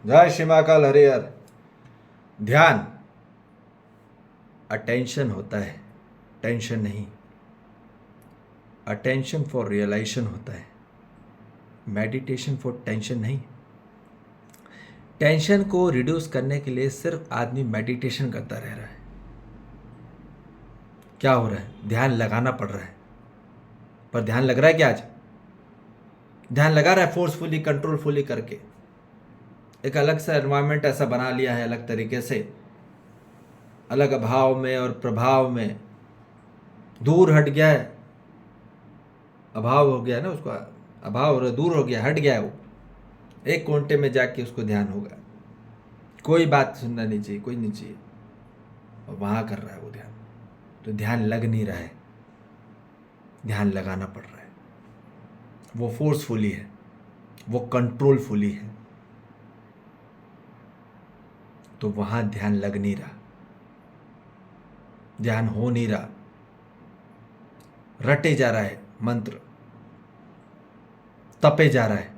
जय श्री महाकाल हरिहर। ध्यान अटेंशन होता है, टेंशन नहीं। अटेंशन फॉर रियलाइजेशन होता है, मेडिटेशन फॉर टेंशन नहीं। टेंशन को रिड्यूस करने के लिए सिर्फ आदमी मेडिटेशन करता रह रहा है। क्या हो रहा है? ध्यान लगाना पड़ रहा है, पर ध्यान लग रहा है क्या? आज ध्यान लगा रहा है फोर्सफुली, कंट्रोलफुली करके। एक अलग सा एनवायरनमेंट ऐसा बना लिया है, अलग तरीके से, अलग अभाव में और प्रभाव में दूर हट गया है। अभाव हो गया ना उसको, अभाव और दूर हो गया, हट गया है वो। एक कोंटे में जाके उसको ध्यान होगा, कोई बात सुनना नहीं चाहिए, कोई नहीं चाहिए, और वहां कर रहा है वो ध्यान। तो ध्यान लग नहीं रहा है, ध्यान लगाना पड़ रहा है। वो फोर्सफुली है, वो कंट्रोलफुली है, तो वहां ध्यान लग नहीं रहा, ध्यान हो नहीं रहा, रटे जा रहा है मंत्र, तपे जा रहा है।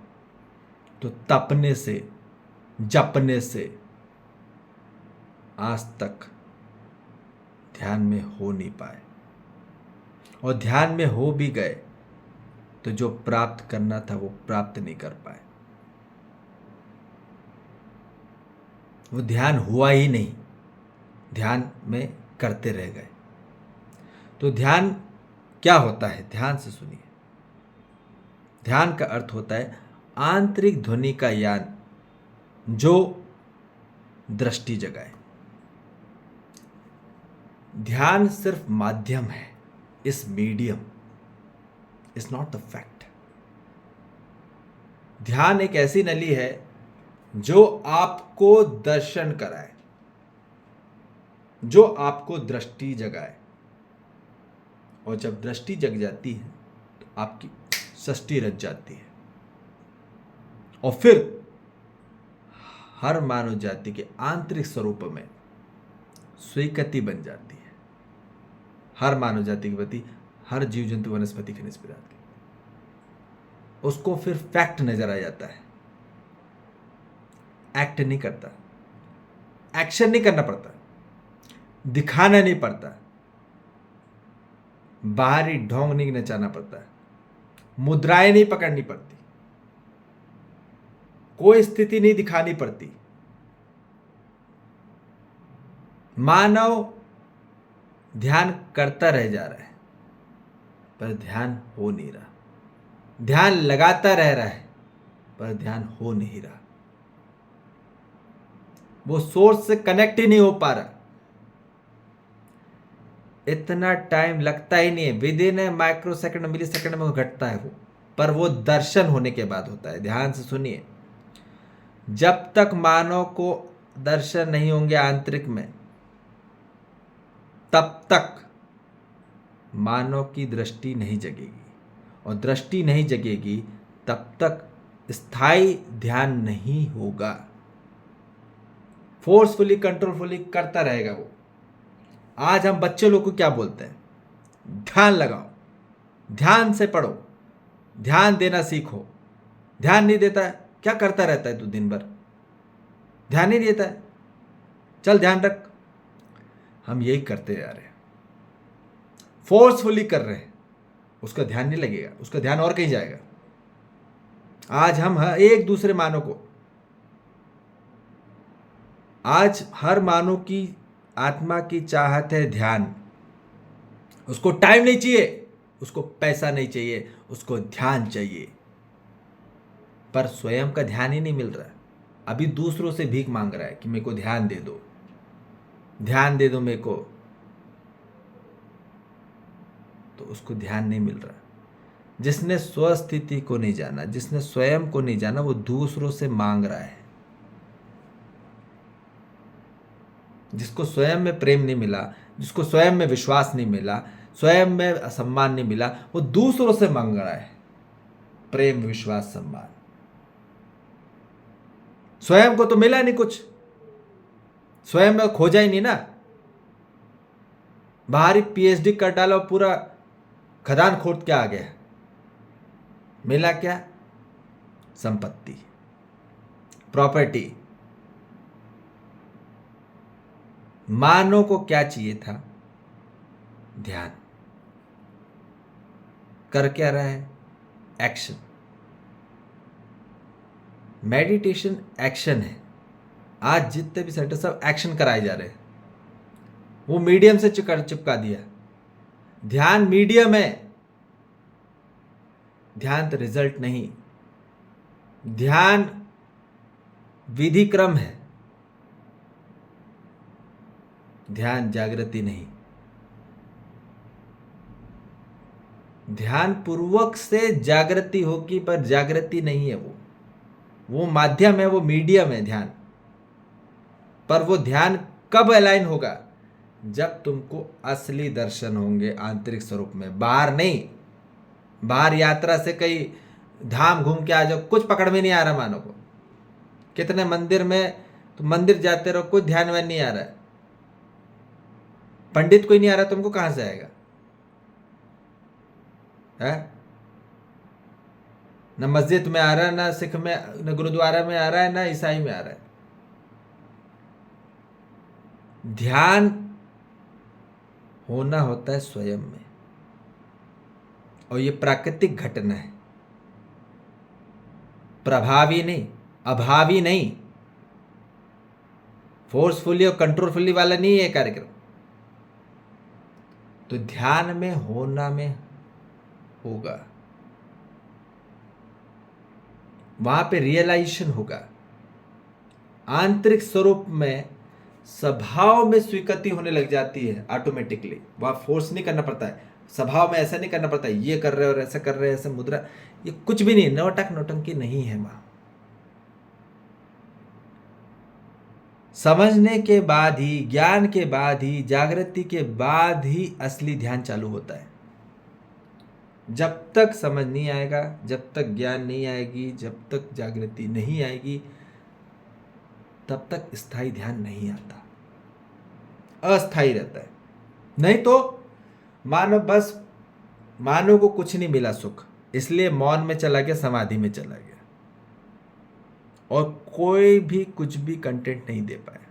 तो तपने से, जपने से आज तक ध्यान में हो नहीं पाए, और ध्यान में हो भी गए तो जो प्राप्त करना था वो प्राप्त नहीं कर पाए। वो ध्यान हुआ ही नहीं, ध्यान में करते रह गए। तो ध्यान क्या होता है? ध्यान से सुनिए। ध्यान का अर्थ होता है आंतरिक ध्वनि का यान जो दृष्टि जगाए। ध्यान सिर्फ माध्यम है, इस medium, is not the fact. ध्यान एक ऐसी नली है जो आपको दर्शन कराए, जो आपको दृष्टि जगाए। और जब दृष्टि जग जाती है तो आपकी सृष्टि रच जाती है, और फिर हर मानव जाति के आंतरिक स्वरूप में स्वीकृति बन जाती है। हर मानव जाति के प्रति, हर जीव जंतु वनस्पति खनिज पदार्थ की, उसको फिर फैक्ट नजर आ जाता है। एक्ट नहीं करता, एक्शन नहीं करना पड़ता, दिखाना नहीं पड़ता, बाहरी ढोंग नहीं नचाना पड़ता, मुद्राएं नहीं पकड़नी पड़ती, कोई स्थिति नहीं दिखानी पड़ती। मानव ध्यान करता रह जा रहा है, पर ध्यान हो नहीं रहा। ध्यान लगाता रह रहा है, पर ध्यान हो नहीं रहा। वो सोर्स से कनेक्ट ही नहीं हो पा रहा। इतना टाइम लगता ही नहीं है, within a microsecond, millisecond में घटता है वो, पर वो दर्शन होने के बाद होता है। ध्यान से सुनिए, जब तक मानव को दर्शन नहीं होंगे आंतरिक में, तब तक मानव की दृष्टि नहीं जगेगी, और दृष्टि नहीं जगेगी तब तक स्थायी ध्यान नहीं होगा। फोर्सफुली, कंट्रोलफुली करता रहेगा वो। आज हम बच्चे लोग को क्या बोलते हैं? ध्यान लगाओ, ध्यान से पढ़ो, ध्यान देना सीखो। ध्यान नहीं देता है, क्या करता रहता है तू दिन भर? ध्यान नहीं देता है, चल ध्यान रख। हम यही करते जा रहे हैं, फोर्सफुली कर रहे हैं, उसका ध्यान नहीं लगेगा, उसका ध्यान और कहीं जाएगा। आज हम एक दूसरे मानव को, आज हर मानव की आत्मा की चाहत है ध्यान। उसको टाइम नहीं चाहिए, उसको पैसा नहीं चाहिए, उसको ध्यान चाहिए। पर स्वयं का ध्यान ही नहीं मिल रहा है। अभी दूसरों से भीख मांग रहा है कि मेरे को ध्यान दे दो, ध्यान दे दो मेरे को। तो उसको ध्यान नहीं मिल रहा। जिसने स्वस्थिति को नहीं जाना, जिसने स्वयं को नहीं जाना, वो दूसरों से मांग रहा है। जिसको स्वयं में प्रेम नहीं मिला, जिसको स्वयं में विश्वास नहीं मिला, स्वयं में सम्मान नहीं मिला, वो दूसरों से मांग रहा है प्रेम, विश्वास, सम्मान। स्वयं को तो मिला नहीं कुछ, स्वयं में खोजा ही नहीं ना। बाहरी पीएचडी कर डाला, पूरा खदान खोद के आ गया, मिला क्या? संपत्ति, प्रॉपर्टी, मानव को क्या चाहिए था? ध्यान। कर क्या रहा है? एक्शन। मेडिटेशन एक्शन है। आज जितने भी सेंटर सब एक्शन कराए जा रहे हैं, वो मीडियम से चिपका दिया। ध्यान मीडियम है, ध्यान तो रिजल्ट नहीं। ध्यान विधि क्रम है, ध्यान जागृति नहीं। ध्यान पूर्वक से जागृति होगी, पर जागृति नहीं है। वो माध्यम है, वो मीडियम है ध्यान। पर वो ध्यान कब अलाइन होगा? जब तुमको असली दर्शन होंगे आंतरिक स्वरूप में, बाहर नहीं। बाहर यात्रा से कई धाम घूम के आ जाओ, कुछ पकड़ में नहीं आ रहा मानो को। कितने मंदिर में तुम मंदिर जाते रहो, कुछ ध्यान में नहीं आ रहा है। पंडित कोई नहीं आ रहा, तुमको कहां से आएगा? है न मस्जिद में आ रहा है, ना सिख में, न गुरुद्वारा में आ रहा है, ना ईसाई में आ रहा है। ध्यान होना होता है स्वयं में, और ये प्राकृतिक घटना है, प्रभावी नहीं, अभावी नहीं, फोर्सफुली और कंट्रोलफुली वाला नहीं है कार्यक्रम। तो ध्यान में होना में होगा, वहां पे रियलाइजेशन होगा। आंतरिक स्वरूप में स्वभाव में स्वीकृति होने लग जाती है ऑटोमेटिकली। वहां फोर्स नहीं करना पड़ता है, स्वभाव में ऐसा नहीं करना पड़ता है, ये कर रहे हो और ऐसा कर रहे हैं, ऐसा मुद्रा, ये कुछ भी नहीं, नौटंक नौटंकी नहीं है वहां। समझने के बाद ही, ज्ञान के बाद ही, जागृति के बाद ही असली ध्यान चालू होता है। जब तक समझ नहीं आएगा, जब तक ज्ञान नहीं आएगी, जब तक जागृति नहीं आएगी, तब तक स्थायी ध्यान नहीं आता, अस्थायी रहता है। नहीं तो मानव को कुछ नहीं मिला सुख, इसलिए मौन में चला गया, समाधि में चला गया, और कोई भी कुछ भी कंटेंट नहीं दे पाया।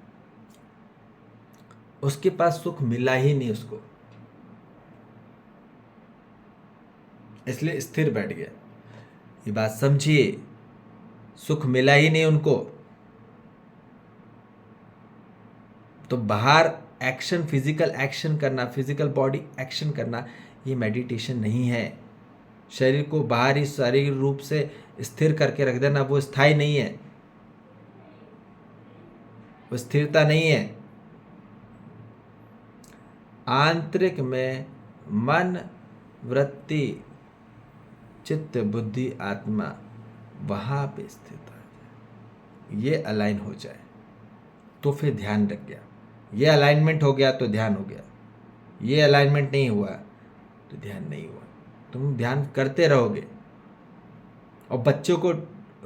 उसके पास सुख मिला ही नहीं उसको, इसलिए स्थिर बैठ गया। ये बात समझिए, सुख मिला ही नहीं उनको। तो बाहर एक्शन, फिजिकल एक्शन करना, फिजिकल बॉडी एक्शन करना, ये मेडिटेशन नहीं है। शरीर को बाहरी शारीरिक रूप से स्थिर करके रख देना, वो स्थायी नहीं है, वो स्थिरता नहीं है। आंतरिक में मन, वृत्ति, चित्त, बुद्धि, आत्मा, वहां पे स्थित आ जाए, ये अलाइन हो जाए तो फिर ध्यान लग गया। ये अलाइनमेंट हो गया तो ध्यान हो गया, ये अलाइनमेंट नहीं हुआ तो ध्यान नहीं हुआ। तुम ध्यान करते रहोगे, और बच्चों को,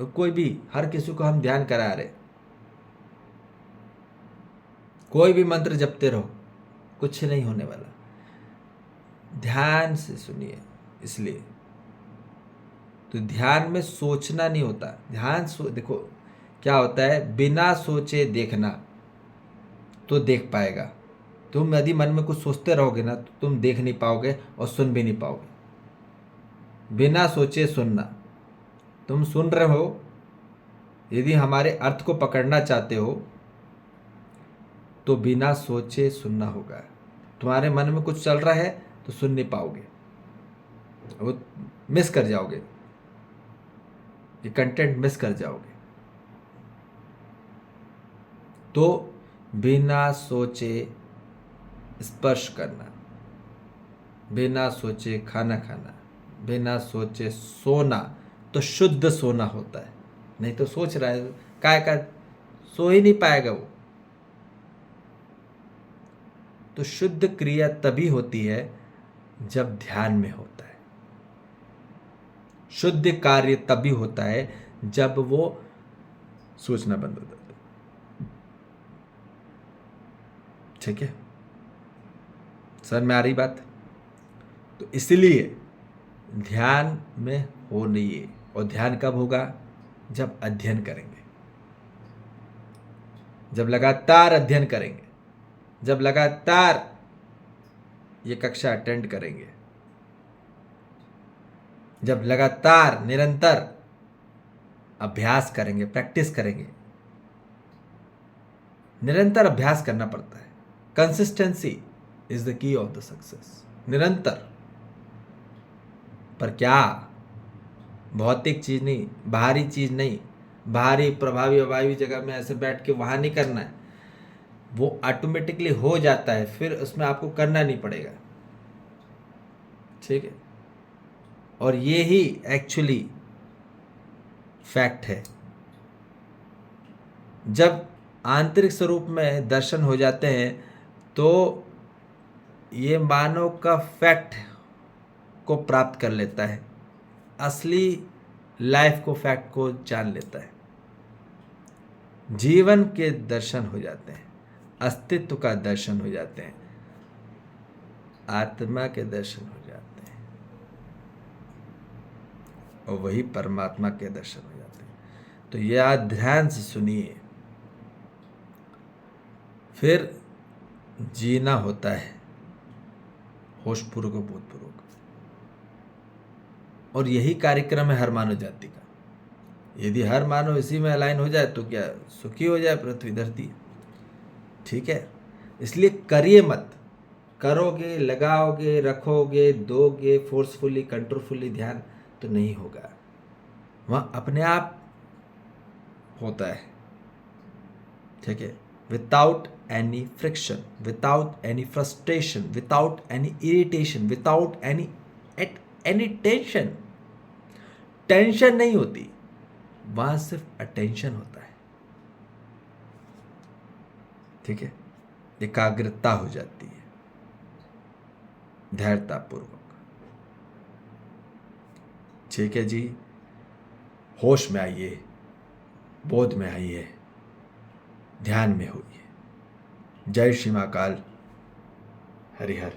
कोई भी, हर किसी को हम ध्यान करा रहे, कोई भी मंत्र जपते रहो, कुछ नहीं होने वाला। ध्यान से सुनिए। इसलिए तो ध्यान में सोचना नहीं होता। देखो क्या होता है, बिना सोचे देखना तो देख पाएगा। तुम यदि मन में कुछ सोचते रहोगे ना, तो तुम देख नहीं पाओगे और सुन भी नहीं पाओगे। बिना सोचे सुनना, तुम सुन रहे हो, यदि हमारे अर्थ को पकड़ना चाहते हो तो बिना सोचे सुनना होगा। तुम्हारे मन में कुछ चल रहा है तो सुन नहीं पाओगे, वो मिस कर जाओगे, ये कंटेंट मिस कर जाओगे। तो बिना सोचे स्पर्श करना, बिना सोचे खाना खाना, बिना सोचे सोना, तो शुद्ध सोना होता है। नहीं तो सोच रहा है का सो ही नहीं पाएगा वो। तो शुद्ध क्रिया तभी होती है जब ध्यान में होता है। शुद्ध कार्य तभी होता है जब वो सोचना बंद हो जाता है। ठीक है, सर में आ रही बात? तो इसलिए ध्यान में हो नहीं है। और ध्यान कब होगा? जब अध्ययन करेंगे, जब लगातार अध्ययन करेंगे, जब लगातार ये कक्षा अटेंड करेंगे, जब लगातार निरंतर अभ्यास करेंगे, प्रैक्टिस करेंगे, निरंतर अभ्यास करना पड़ता है। Consistency is the key of the success. निरंतर। पर क्या भौतिक चीज नहीं, बाहरी चीज नहीं, बाहरी प्रभावी अभावी जगह में ऐसे बैठ के वहां नहीं करना है, वो ऑटोमेटिकली हो जाता है, फिर उसमें आपको करना नहीं पड़ेगा। ठीक है। और ये ही एक्चुअली फैक्ट है। जब आंतरिक स्वरूप में दर्शन हो जाते हैं तो ये मानव का फैक्ट को प्राप्त कर लेता है, असली लाइफ को, फैक्ट को जान लेता है। जीवन के दर्शन हो जाते हैं, अस्तित्व का दर्शन हो जाते हैं, आत्मा के दर्शन हो जाते हैं, और वही परमात्मा के दर्शन हो जाते हैं। तो ये आज ध्यान से सुनिए। फिर जीना होता है होशपूर्वक, बोधपूर्वक। और यही कार्यक्रम है हर मानव जाति का। यदि हर मानव इसी में अलाइन हो जाए तो क्या सुखी हो जाए पृथ्वी धरती। ठीक है। इसलिए करिए मत, करोगे, लगाओगे, रखोगे, दोगे, फोर्सफुली, कंट्रोलफुली ध्यान तो नहीं होगा। वहाँ अपने आप होता है। ठीक है। Without any friction, without any frustration, without any irritation, without any tension. Tension नहीं होती वहां, सिर्फ अटेंशन होता है। ठीक है। एकाग्रता हो जाती है, धैर्यतापूर्वक। ठीक है जी। होश में आइए, बोध में आइए, ध्यान में होइए। जय श्री महाकाल। हरिहर।